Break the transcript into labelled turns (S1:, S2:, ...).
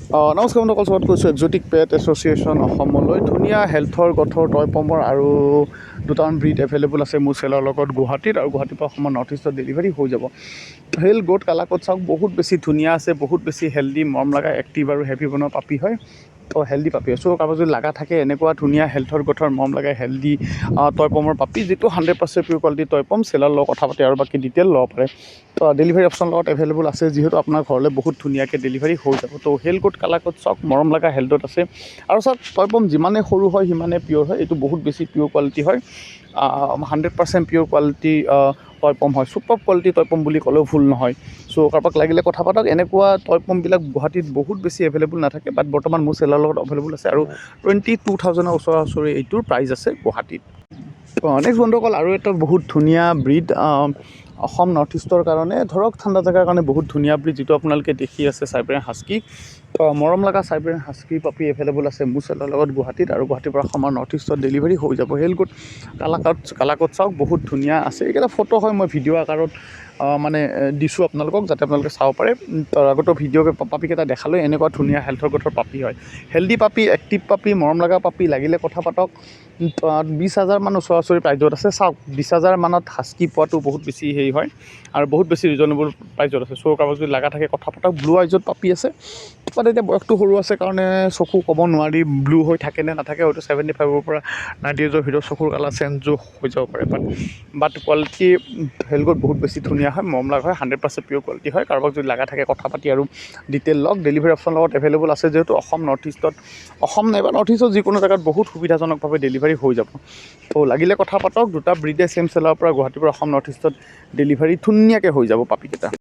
S1: নমস্কাৰ বন্ধুসকল, স্বাগত কৰিছোঁ এক্সোটিক পেট এছ'চিয়েশ্যন অসমলৈ। ধুনীয়া হেল্থৰ গঠৰ টয়পমৰ আৰু দুটামান ব্ৰিড এভেইলেবল আছে মোৰ চেলৰ লগত গুৱাহাটীত, আৰু গুৱাহাটীৰ পৰা অসমৰ নৰ্থ ইষ্টত ডেলিভাৰী হৈ যাব। হেল গোট কালাকত চাওক, বহুত বেছি ধুনীয়া আছে, বহুত বেছি হেল্ডি, মৰম লগা, এক্টিভ আৰু হেভি বনোৱা পাপি হয়। তো হেল্ডি পাপি চ' কাৰোবাৰ যদি লগা থাকে এনেকুৱা ধুনীয়া হেল্থৰ গঠৰ মৰম লগা হেল্ডি টয়পমৰ পাপি, যিটো 100% পিয়'ৰ কোৱালিটি টয়পম, চেলাৰ লগত কথা পাতি আৰু বাকী ডিটেইল ল'ব পাৰে। তো ডেলিভাৰী অপশ্যন লগত এভেইলেবল আছে, যিহেতু আপোনাৰ ঘৰলৈ বহুত ধুনীয়াকৈ ডেলিভাৰী হৈ যাব। তো হেল গোট কালাকত চাওক, মৰম লগা হেল্থত আছে। আৰু চাওক, টয়পম যিমানে সৰু হয় সিমানে পিয়'ৰ হয়। এইটো বহুত বেছি পিয়'ৰ কোৱালিটি হয়, 100% পিয়'ৰ কোৱালিটি টয়পম হয়। চুপাৰ কোৱালিটি টয়পম বুলি ক'লেও ভুল নহয়। চ' কাৰোবাক লাগিলে কথা পাতক। এনেকুৱা টয়পমবিলাক গুৱাহাটীত বহুত বেছি এভেইলেবল নাথাকে, বাট বৰ্তমান মোৰ চেলাৰ লগত এভেইলেবল আছে, আৰু 22,000 ওচৰা ওচৰি এইটোৰ প্ৰাইচ আছে গুৱাহাটীত। নেক্সট বন্ধুসকল, আৰু এটা বহুত ধুনীয়া ব্ৰিড অসম নৰ্থ ইষ্টৰ কাৰণে, ধৰক ঠাণ্ডা জেগাৰ কাৰণে বহুত ধুনীয়া ব্ৰিড, যিটো আপোনালোকে দেখি আছে চাইবেৰিয়ান হাস্কি। মৰম লগা চাইবেৰিয়ান হাস্কি পাপি এভেইলেবল আছে মোৰ চেলাৰ লগত গুৱাহাটীত, আৰু গুৱাহাটীৰ পৰা অসমৰ নৰ্থ ইষ্টত ডেলিভাৰী হৈ যাব। হেল গোট কালাকত চাওক, বহুত ধুনীয়া আছে। এইকেইটা ফটো হয়, মই ভিডিঅ' আকাৰত মানে দিছোঁ আপোনালোকক, যাতে আপোনালোকে চাব পাৰে। তাৰ আগতো ভিডিঅ' পাপিকেইটা দেখালৈ, এনেকুৱা ধুনীয়া হেল্থৰ গঠৰ পাপি হয়। হেল্ডি পাপি, এক্টিভ পাপি, মৰম লগা পাপি, লাগিলে কথা পাতক। 20,000 মান ওচৰা ওচৰি প্ৰাইজত আছে। চাওক, 20,000 মানত হাস্কি পোৱাটো বহুত বেছি হেৰি হয়, আৰু বহুত বেছি ৰিজনেবল প্ৰাইজত আছে। চ' কাৰোবাৰ যদি লগা থাকে কথা পাতক। ব্লু আইজত পাপি আছে, বাট এতিয়া বয়সটো সৰু আছে কাৰণে চকু ক'ব নোৱাৰি ব্লু হৈ থাকে নে নাথাকে। হয়তো 75ৰ পৰা 90 এজৰ ভিতৰত চকুৰ কালাৰ চেঞ্জ হৈ যাব পাৰে, বাট কোৱালিটি হেল গোট বহুত বেছি ধুনীয়া হয়, মৰম লগা হয়, 100% পিয়'ৰ কোৱালিটি হয়। কাৰোবাক যদি লগা থাকে কথা পাতি আৰু ডিটেইল লওক। ডেলিভাৰী অপশ্যন লগত এভেইলেবল আছে, যিহেতু অসম নৰ্থ ইষ্টত, অসম নাইবা নৰ্থ ইষ্টত যিকোনো জেগাত বহুত সুবিধাজনকভাৱে ডেলিভাৰী হৈ যাব। তো লাগিলে কথা পাতক। দুটা ব্ৰিডে চেম চেলাৰৰ পৰা গুৱাহাটীৰ পৰা অসম নৰ্থ ইষ্টত ডেলিভাৰী ধুনীয়াকৈ হৈ যাব পাপিকেইটা।